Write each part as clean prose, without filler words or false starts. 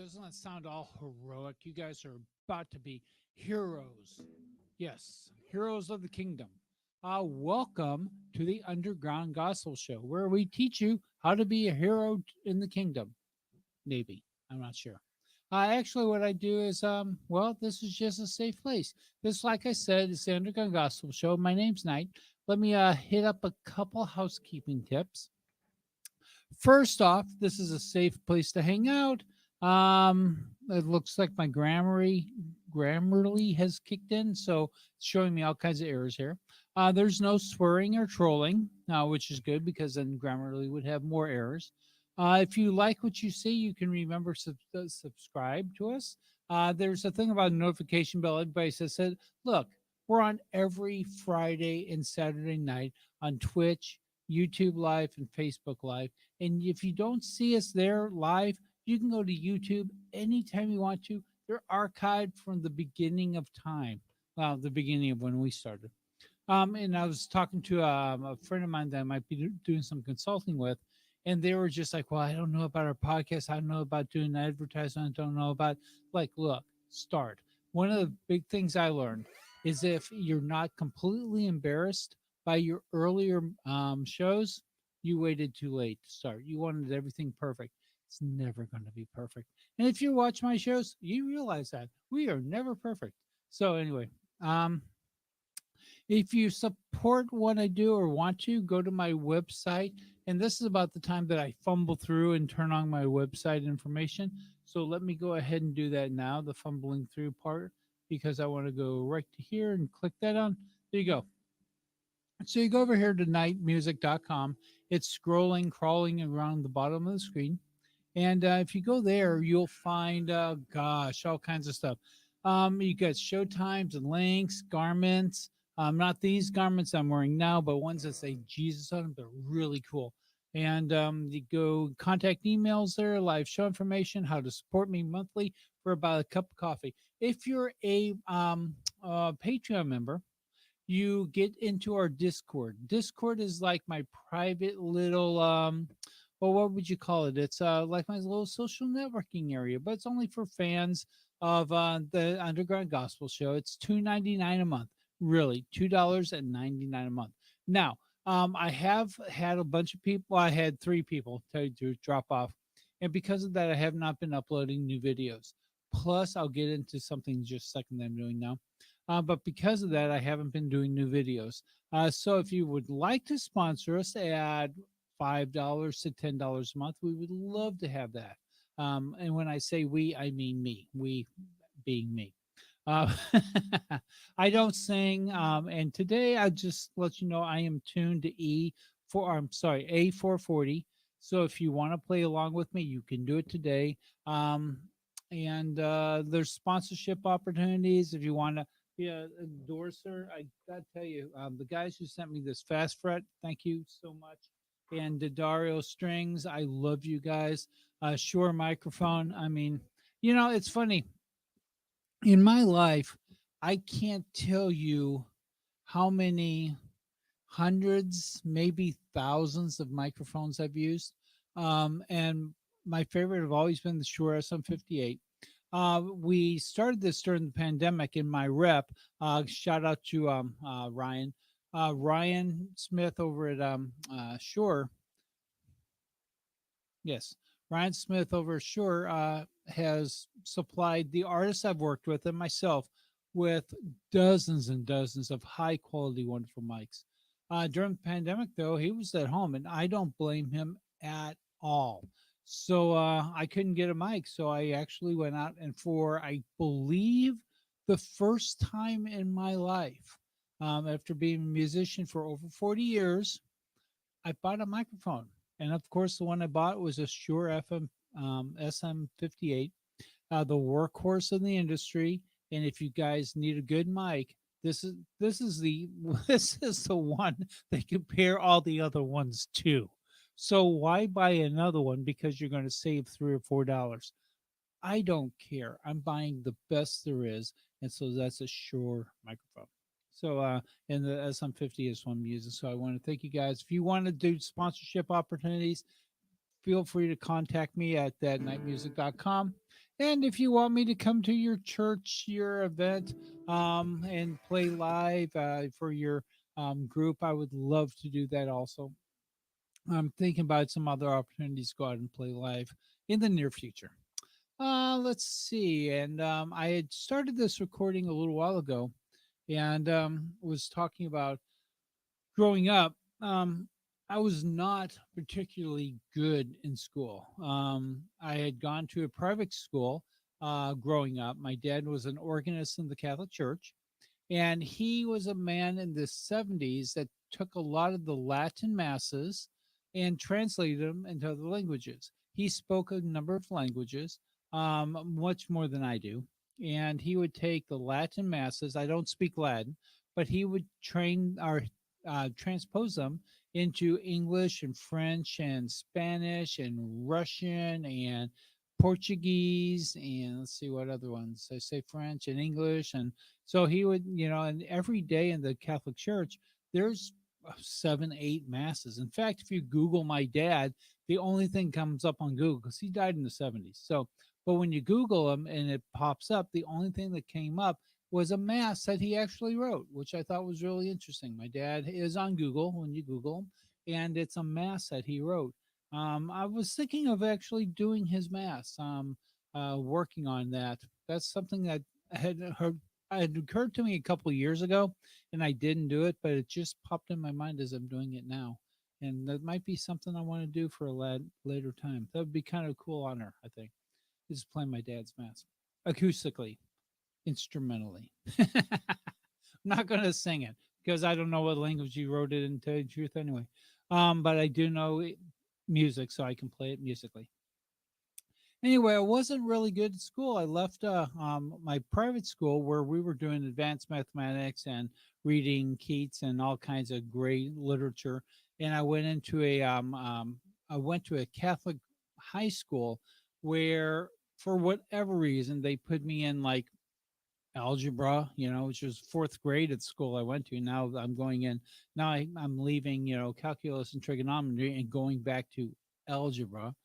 doesn't that sound all heroic? You guys are about to be heroes. Yes, heroes of the kingdom. Welcome to the Underground Gospel Show, where we teach you how to be a hero in the kingdom. Maybe. I'm not sure. Actually, what I do is, well, this is just a safe place. This, like I said, is the Underground Gospel Show. My name's Knight. Let me hit up a couple housekeeping tips. First off, this is a safe place to hang out. It looks like my Grammarly has kicked in, so it's showing me all kinds of errors here. There's no swearing or trolling, which is good because then Grammarly would have more errors. If you like what you see, you can remember subscribe to us. There's a thing about a notification bell. Everybody said, look, we're on every Friday and Saturday night on Twitch, YouTube Live, and Facebook Live. And if you don't see us there live, you can go to YouTube anytime you want to. They're archived from the beginning of time. Well, the beginning of when we started. And I was talking to a friend of mine that I might be doing some consulting with, and they were just like, well, I don't know about our podcast. I don't know about doing advertisement. I don't know about, like, look, start. One of the big things I learned is if you're not completely embarrassed by your earlier shows, you waited too late to start. You wanted everything perfect. It's never going to be perfect. And if you watch my shows, you realize that we are never perfect. So anyway, if you support what I do or want to, go to my website. And this is about the time that I fumble through and turn on my website information. So let me go ahead and do that now, the fumbling through part, because I want to go right to here and click that on. There you go. So you go over here to nightmusic.com. It's scrolling, crawling around the bottom of the screen. And if you go there, you'll find, all kinds of stuff. You got show times and links, garments. Not these garments I'm wearing now, but ones that say Jesus on them. They're really cool. And you go contact emails there, live show information, how to support me monthly for about a cup of coffee. If you're a Patreon member, you get into our Discord. Discord is like my private little well, what would you call it? It's like my little social networking area, but it's only for fans of the Underground Gospel Show. It's $2.99 a month. Really, $2.99 a month. Now, I have had a bunch of people. I had 3 people to drop off, and because of that, I have not been uploading new videos. Plus, I'll get into something just a second that I'm doing now. But because of that, I haven't been doing new videos. So if you would like to sponsor us at $5 to $10 a month, we would love to have that. And when I say we, I mean me. We being me. Uh, I don't sing. And today I just let you know I am tuned to A440. So if you want to play along with me, you can do it today. And there's sponsorship opportunities if you want to be a endorser. I gotta tell you, the guys who sent me this fast fret, thank you so much. And Dario Strings, I love you guys. Shure microphone. I mean, it's funny. In my life, I can't tell you how many hundreds, maybe thousands of microphones I've used. And my favorite have always been the Shure SM58. We started this during the pandemic in my rep. Shout out to Ryan. Ryan Smith over at Shure. Yes, Ryan Smith over at Shure has supplied the artists I've worked with and myself with dozens and dozens of high quality, wonderful mics. During the pandemic, though, he was at home, and I don't blame him at all. So I couldn't get a mic. So I actually went out and for, I believe, the first time in my life, after being a musician for over 40 years, I bought a microphone. And of course, the one I bought was a Shure SM58, the workhorse in the industry. And if you guys need a good mic, this is the this is the one they compare all the other ones to. So why buy another one because you're going to save $3 or $4? I don't care. I'm buying the best there is, and so that's a Shure microphone. So and the SM50 is one I'm using. So I want to thank you guys. If you want to do sponsorship opportunities, feel free to contact me at thatnightmusic.com. And if you want me to come to your church, your event, and play live for your group, I would love to do that also. I'm thinking about some other opportunities to go out and play live in the near future. Let's see. And I had started this recording a little while ago and was talking about growing up. I was not particularly good in school. I had gone to a private school growing up. My dad was an organist in the Catholic Church, and he was a man in the 70s that took a lot of the Latin masses and translated them into other languages. He spoke a number of languages, much more than I do. And he would take the Latin masses. I don't speak Latin, but he would train or transpose them into English and French and Spanish and Russian and Portuguese and let's see what other ones. I say French and English and so he would, and every day in the Catholic Church, there's seven, eight masses. In fact, if you Google my dad, the only thing comes up on Google because he died in the 70s. So, but when you Google him and it pops up, the only thing that came up was a mass that he actually wrote, which I thought was really interesting. My dad is on Google when you Google him, and it's a mass that he wrote. I was thinking of actually doing his mass, working on that. That's something that had heard it had occurred to me a couple of years ago, and I didn't do it, but it just popped in my mind as I'm doing it now. And that might be something I want to do for a later time. That would be kind of a cool honor, I think. Is play my dad's mass acoustically, instrumentally. I'm not going to sing it because I don't know what language you wrote it in, to tell you the truth anyway. But I do know music, so I can play it musically. Anyway, I wasn't really good at school. I left my private school where we were doing advanced mathematics and reading Keats and all kinds of great literature. And I went to a Catholic high school where, for whatever reason, they put me in like algebra, which was fourth grade at the school I went to. Now I'm going in. Now I'm leaving, calculus and trigonometry and going back to algebra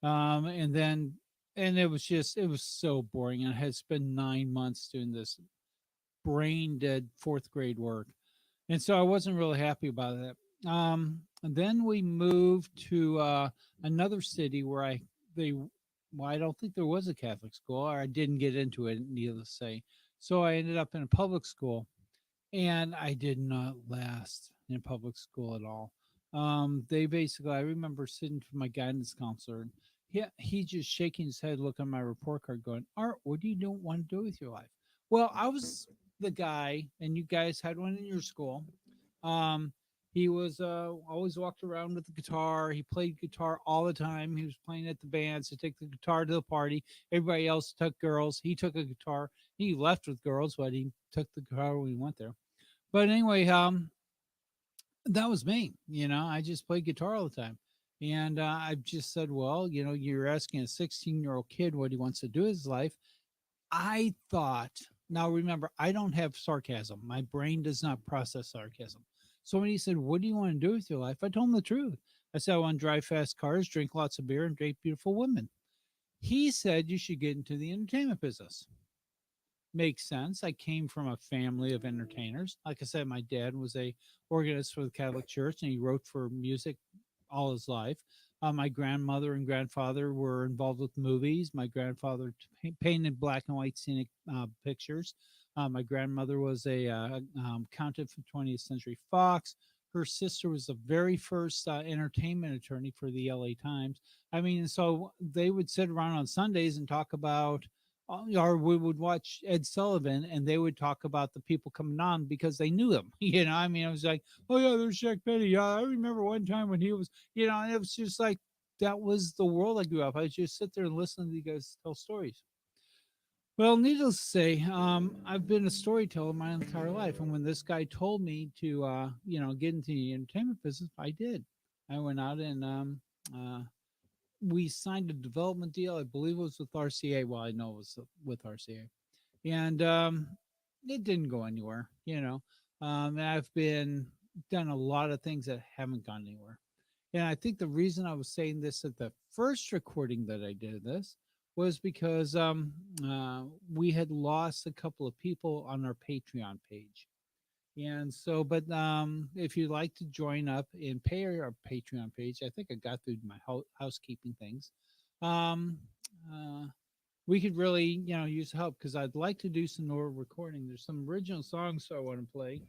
and then and it was so boring. And I had spent 9 months doing this brain dead fourth grade work, and so I wasn't really happy about it. And then we moved to another city where they well, I don't think there was a Catholic school, or I didn't get into it, needless to say. So I ended up in a public school, and I did not last in public school at all. They basically, I remember sitting to my guidance counselor, and he just shaking his head, looking at my report card, going, "Art, what do you don't want to do with your life?" Well, I was the guy, and you guys had one in your school. Um, he was always walked around with the guitar. He played guitar all the time. He was playing at the bands to take the guitar to the party. Everybody else took girls. He took a guitar. He left with girls, but he took the guitar when he went there. But anyway, that was me. I just played guitar all the time. And I just said, well, you're asking a 16-year-old kid what he wants to do with his life. I thought, now remember, I don't have sarcasm. My brain does not process sarcasm. So when he said, what do you want to do with your life? I told him the truth. I said, I want to drive fast cars, drink lots of beer, and date beautiful women. He said, you should get into the entertainment business. Makes sense. I came from a family of entertainers. Like I said, my dad was a organist for the Catholic Church, and he wrote for music all his life. My grandmother and grandfather were involved with movies. My grandfather painted black and white scenic pictures. My grandmother was a accountant for 20th Century Fox. Her sister was the very first entertainment attorney for the LA Times. I mean, so they would sit around on Sundays and talk about or we would watch Ed Sullivan and they would talk about the people coming on because they knew them. I mean, I was like, oh, yeah, there's Shaq Petty. Yeah, I remember one time when he was, and it was just like, that was the world I grew up. I just sit there and listen to you guys tell stories. Well, needless to say, I've been a storyteller my entire life. And when this guy told me to, get into the entertainment business, I did. I went out and we signed a development deal. I believe it was with RCA. Well, I know it was with RCA, and it didn't go anywhere. And I've been done a lot of things that haven't gone anywhere. And I think the reason I was saying this at the first recording that I did this was because we had lost a couple of people on our Patreon page. And so, but if you'd like to join up and pay our Patreon page, I think I got through my housekeeping things. Um, uh, we could really, use help because I'd like to do some more recording. There's some original songs I want to play,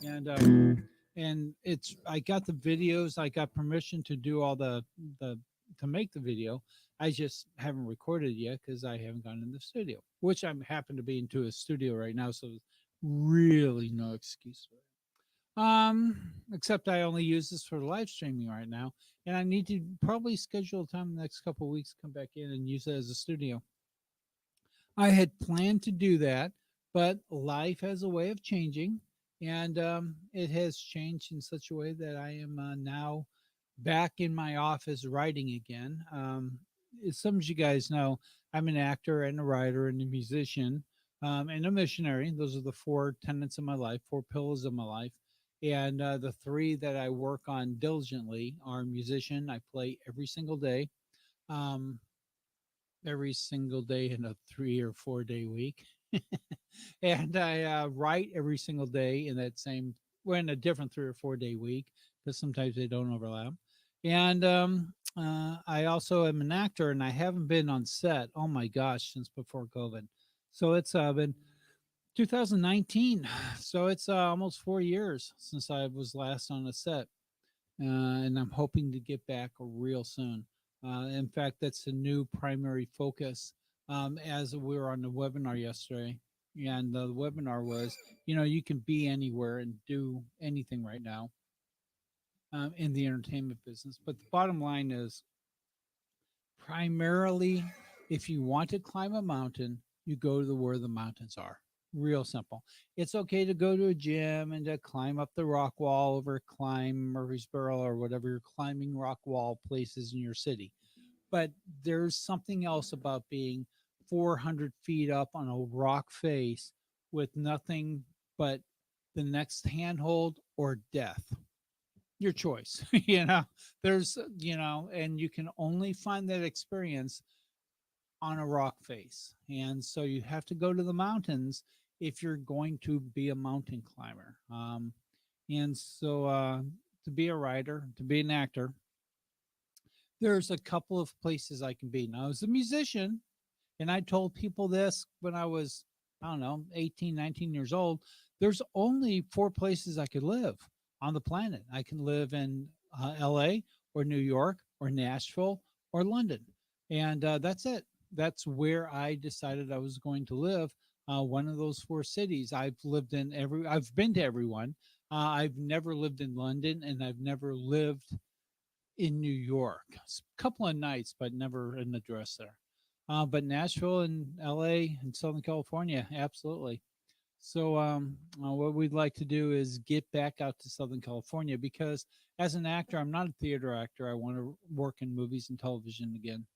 and it's I got the videos. I got permission to do all the to make the video. I just haven't recorded it yet because I haven't gone in the studio, which I'm happen to be into a studio right now, so really no excuse for it. Except I only use this for live streaming right now, and I need to probably schedule a time in the next couple of weeks to come back in and use it as a studio. I had planned to do that, but life has a way of changing, and it has changed in such a way that I am now back in my office writing again. As some of you guys know, I'm an actor and a writer and a musician and a missionary. Those are the four tenets of my life, four pillars of my life. And the three that I work on diligently are musician. I play um, every single day in a 3 or 4 day week. And I write every single day in that same, well, in a different 3 or 4 day week because sometimes they don't overlap. And I also am an actor, and I haven't been on set. Oh my gosh, since before COVID. So it's been 2019. So it's almost 4 years since I was last on a set, and I'm hoping to get back real soon. In fact, that's the new primary focus. As we were on the webinar yesterday, and the webinar was, you can be anywhere and do anything right now in the entertainment business. But the bottom line is, primarily, if you want to climb a mountain, you go to where the mountains are. Real simple. It's okay to go to a gym and to climb up the rock wall over climb Murfreesboro or whatever your climbing rock wall places in your city. But there's something else about being 400 feet up on a rock face with nothing but the next handhold or death. Your choice. There's, and you can only find that experience on a rock face. And so you have to go to the mountains if you're going to be a mountain climber. And so to be a writer, to be an actor, there's a couple of places I can be. Now, as a musician, and I told people this when I was, I don't know, 18, 19 years old, there's only four places I could live on the planet. I can live in LA or New York or Nashville or London. And that's it. That's where I decided I was going to live. One of those four cities. I've been to everyone. I've never lived in London, and I've never lived in New York. A couple of nights, but never an address there. But Nashville and LA and Southern California, absolutely. So, what we'd like to do is get back out to Southern California because as an actor, I'm not a theater actor. I want to work in movies and television again.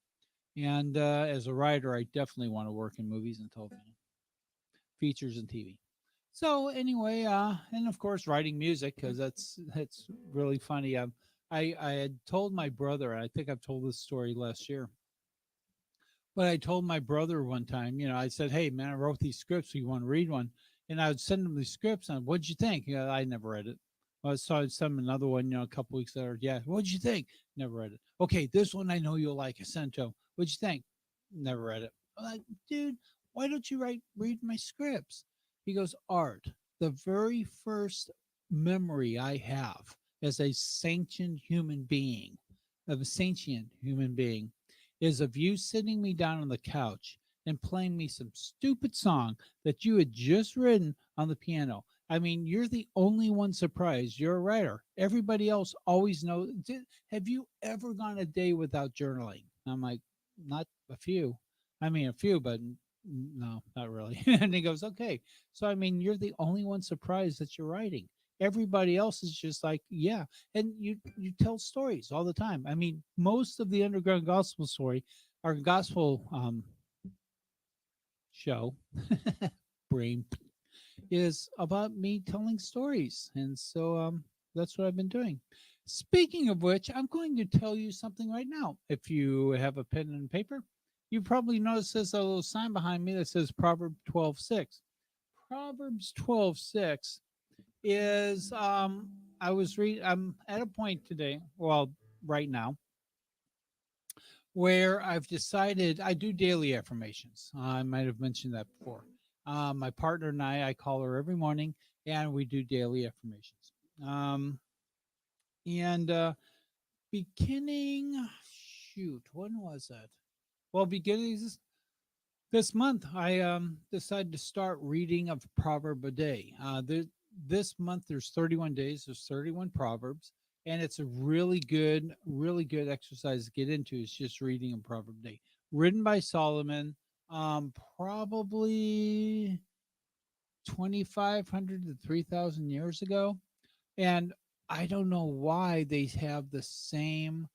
And as a writer, I definitely want to work in movies and television, features and TV. So anyway, and of course, writing music because that's really funny. I had told my brother, I think I've told this story last year, but I told my brother one time, I said, "Hey man, I wrote these scripts. You want to read one?" And I would send him these scripts, and what'd you think? I never read it. Well, so I'd send him another one, a couple weeks later. Yeah, what'd you think? Never read it. Okay, this one I know you'll like. I sent it to him. What'd you think? Never read it. I'm like, dude, why don't you read my scripts? He goes, Art, the very first memory I have as a sentient human being, of a sentient human being, is of you sitting me down on the couch and playing me some stupid song that you had just written on the piano. I mean, you're the only one surprised. You're a writer. Everybody else always knows. Have you ever gone a day without journaling? I'm like, not a few. I mean, a few, but no, not really. And he goes, okay. So, I mean, you're the only one surprised that you're writing. Everybody else is just like, yeah. And you tell stories all the time. I mean, most of the underground gospel story, our gospel show, brain, is about me telling stories. And so that's what I've been doing. Speaking of which, I'm going to tell you something right now. If you have a pen and paper, You probably noticed there's a little sign behind me that says Proverbs 12:6. Proverbs 12:6 is I'm at a point today, well, right now, where I've decided I do daily affirmations. I might have mentioned that before. My partner and I call her every morning, and we do daily affirmations. Um, and beginning, shoot, when was it? Well, beginning this month, I decided to start reading a proverb a day. This month, there's 31 days, there's 31 proverbs, and it's a really good exercise to get into. It's just reading a proverb a day, written by Solomon, probably 2,500 to 3,000 years ago. And I don't know why they have the same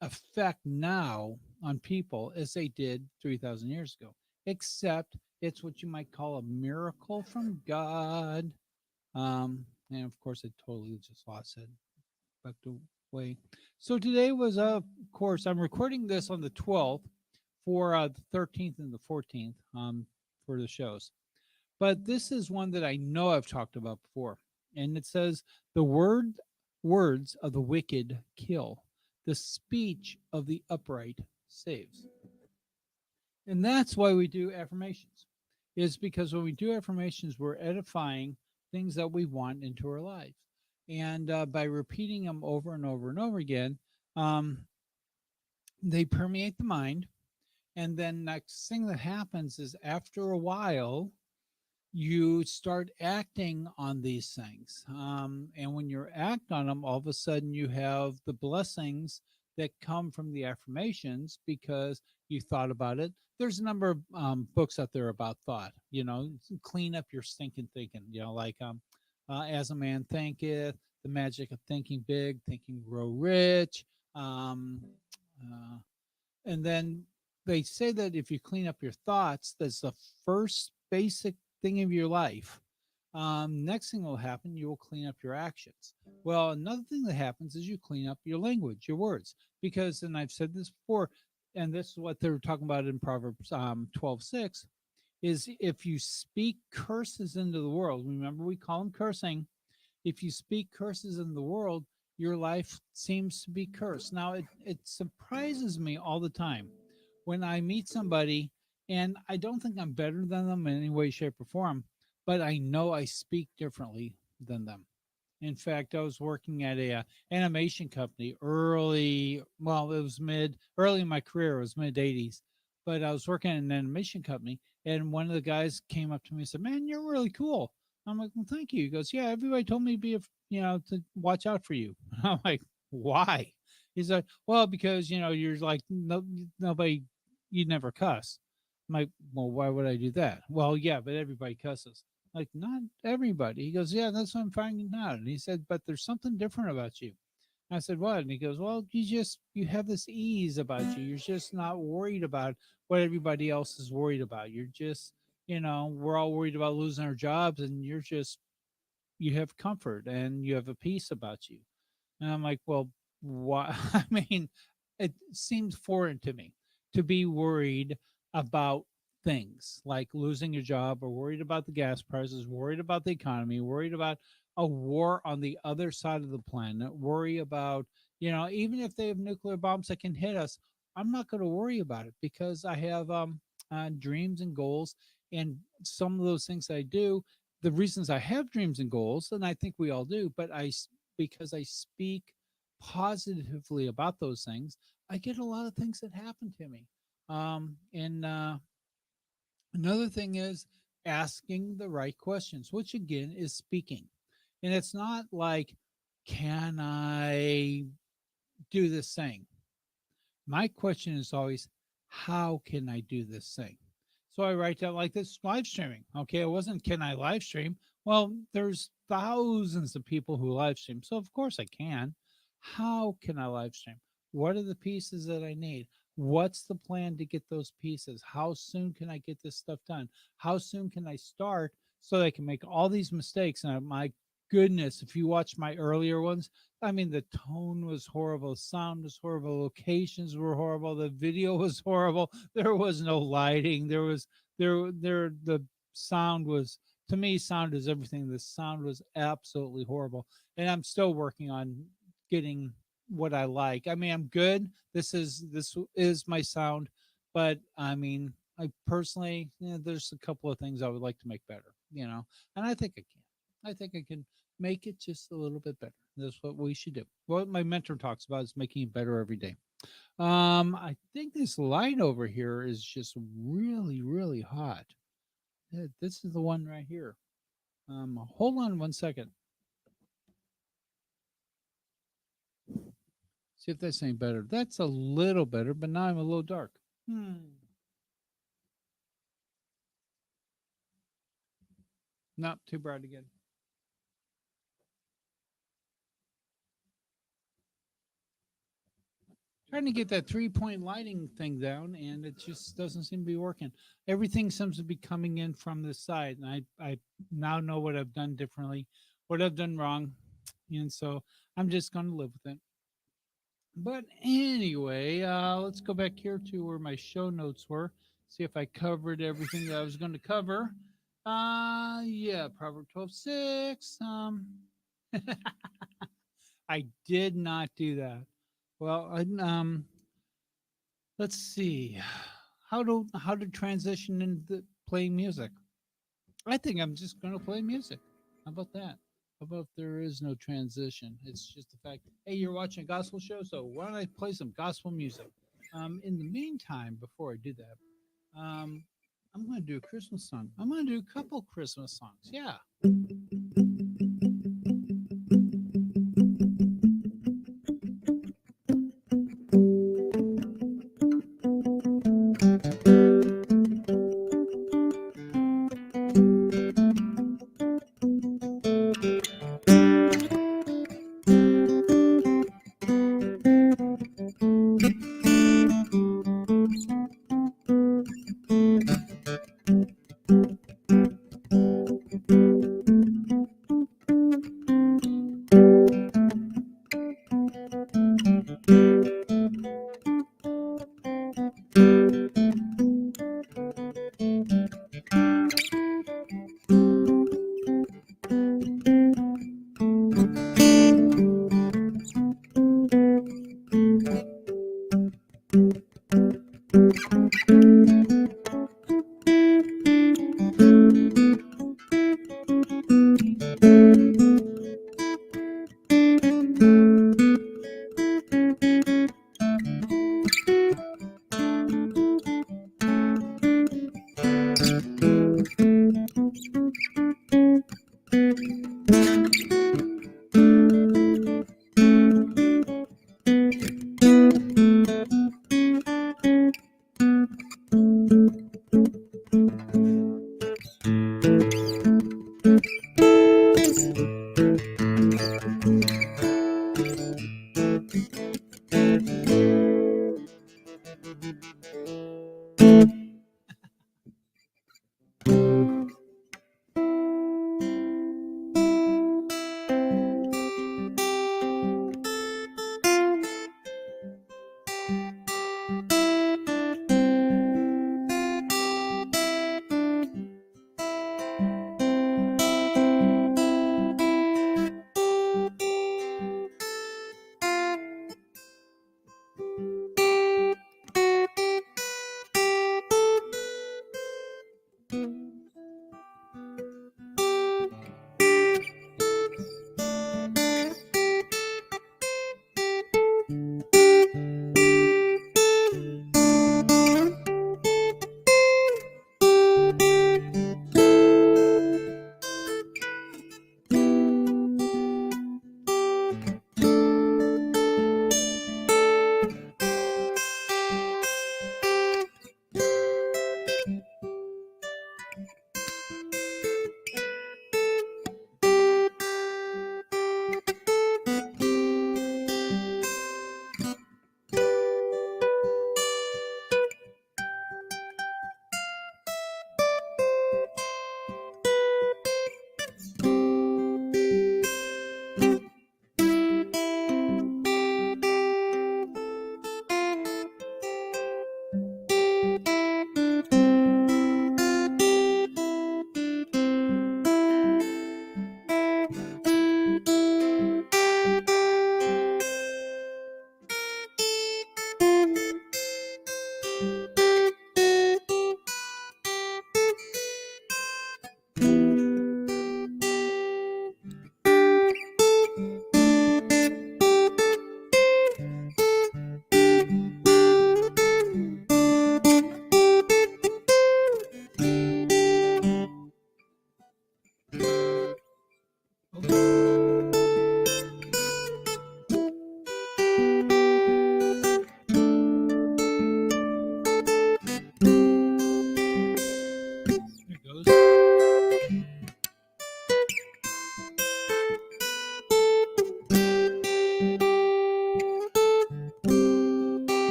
effect now on people as they did 3,000 years ago, except it's what you might call a miracle from God. And of course, I totally just lost it, back away. So today was, of course, I'm recording this on the 12th for the 13th and the 14th for the shows. But this is one that I know I've talked about before. And it says, the words of the wicked kill, the speech of the upright saves. And that's why we do affirmations. Is because when we do affirmations, we're edifying things that we want into our lives. And by repeating them over and over and over again, um, they permeate the mind. And then next thing that happens is after a while, you start acting on these things. And when you act on them, all of a sudden you have the blessings that come from the affirmations because you thought about it. There's a number of books out there about thought, clean up your stinking thinking, like As a Man Thinketh, The Magic of Thinking Big, Thinking Grow Rich. Um, uh, and then they say that if you clean up your thoughts, that's the first basic thing of your life. Next thing will happen, you will clean up your actions. Well, another thing that happens is you clean up your language, your words, because, and I've said this before, and this is what they're talking about in Proverbs 12:6, is if you speak curses into the world, remember we call them cursing, if you speak curses in the world, your life seems to be cursed. Now, it surprises me all the time when I meet somebody, and I don't think I'm better than them in any way, shape, or form, but I know I speak differently than them. In fact, I was working at a animation company early. Well, it was early in my career. It was mid '80s, but I was working at an animation company, and one of the guys came up to me and said, "Man, you're really cool." I'm like, "Well, thank you." He goes, "Yeah, everybody told me to to watch out for you." I'm like, "Why?" He's like, "Well, because you're like nobody, you never cuss." I'm like, "Well, why would I do that?" "Well, yeah, but everybody cusses." Like, not everybody. He goes, "Yeah, that's what I'm finding out." And he said, "But there's something different about you." I said, "What?" And he goes, "Well, you have this ease about you. You're just not worried about what everybody else is worried about. You're just, we're all worried about losing our jobs, and you have comfort and you have a peace about you." And I'm like, "Well, why?" I mean, it seems foreign to me to be worried about things like losing your job, or worried about the gas prices, worried about the economy, worried about a war on the other side of the planet, worry about, even if they have nuclear bombs that can hit us, I'm not going to worry about it because I have dreams and goals. And some of those things I do, the reasons I have dreams and goals, and I think we all do, but because I speak positively about those things, I get a lot of things that happen to me. And Another thing is asking the right questions, which again is speaking. And it's not like, can I do this thing? My question is always, how can I do this thing? So I write down like this live streaming. Okay, it wasn't, can I live stream? Well, there's thousands of people who live stream. So of course I can. How can I live stream? What are the pieces that I need? What's the plan to get those pieces? How soon can I get this stuff done? How soon can I start so that I can make all these mistakes and my goodness, if you watch my earlier ones, I mean, the tone was horrible, sound was horrible, locations were horrible, the video was horrible. There was no lighting. The sound was, to me, sound is everything. The sound was absolutely horrible, and I'm still working on getting what I like. I mean, I'm good. This is my sound, but I mean, I personally, there's a couple of things I would like to make better. And I think I can. I think I can make it just a little bit better. That's what we should do. What my mentor talks about is making it better every day. I think this light over here is just really, really hot. This is the one right here. Hold on one second. See if that's any better. That's a little better, but now I'm a little dark. Not too bright again. Trying to get that 3-point lighting thing down, and it just doesn't seem to be working. Everything seems to be coming in from this side, and I now know what I've done differently, what I've done wrong, and so I'm just going to live with it. But anyway, let's go back here to where my show notes were. See if I covered everything that I was going to cover. Yeah, Proverbs 12:6. I did not do that. Well, let's see. How to transition into playing music. I think I'm just going to play music. How about that? How about there is no transition? It's just the fact, hey, you're watching a gospel show, so why don't I play some gospel music? In the meantime, before I do that, I'm going to do a Christmas song. I'm going to do a couple Christmas songs. Yeah.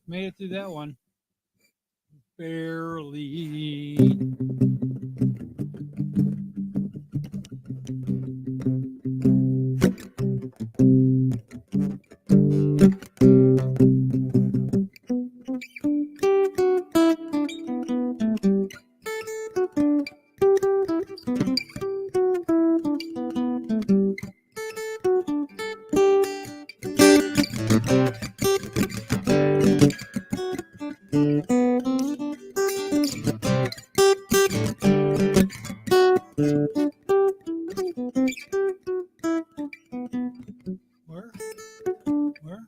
Made it through that one. Barely. Where? Where?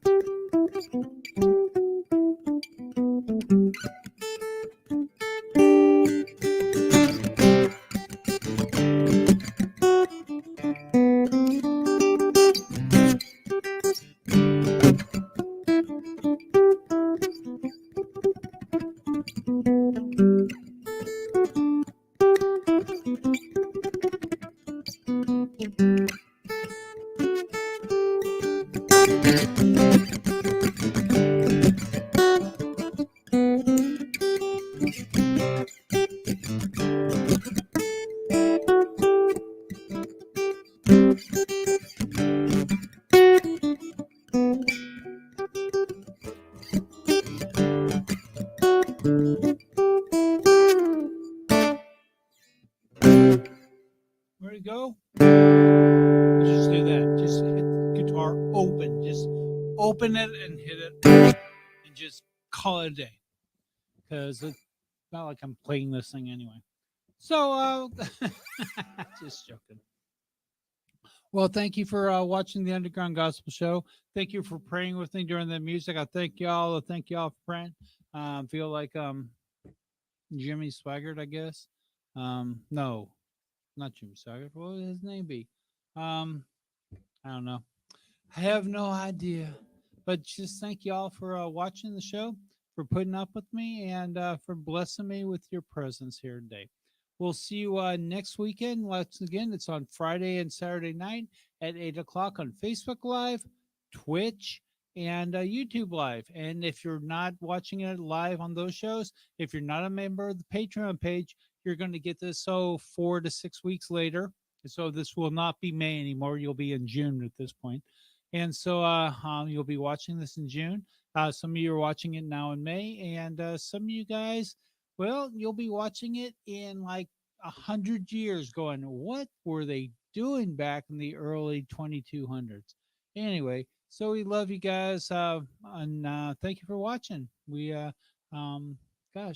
Where'd it go? Just do that. Just hit the guitar open. Just open it and hit it and just call it a day. Because it's not like I'm playing this thing anyway. So, just joking. Well, thank you for watching the Underground Gospel Show. Thank you for praying with me during the music. I thank y'all. I thank y'all for praying. Feel like Jimmy Swaggart, I guess. No, not Jimmy Swaggart. What would his name be? I don't know. I have no idea. But just thank y'all for watching the show, for putting up with me, and for blessing me with your presence here today. We'll see you next weekend. Once again, it's on Friday and Saturday night at 8 o'clock on Facebook Live, Twitch, and YouTube Live. And if you're not watching it live on those shows, if you're not a member of the Patreon page, you're going to get this 4 to 6 weeks later. So this will not be May anymore. You'll be in June at this point. And so you'll be watching this in June. Some of you are watching it now in May. And some of you guys, well, you'll be watching it in like 100 years going, what were they doing back in the early 2200s? Anyway, so we love you guys. And thank you for watching. Gosh,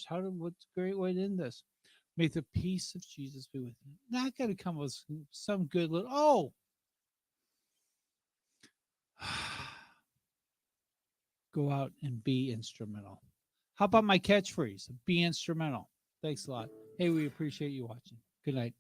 what's a great way to end this? May the peace of Jesus be with you. Now I got to come with some good little, go out and be instrumental. How about my catchphrase? Be instrumental. Thanks a lot. Hey, we appreciate you watching. Good night.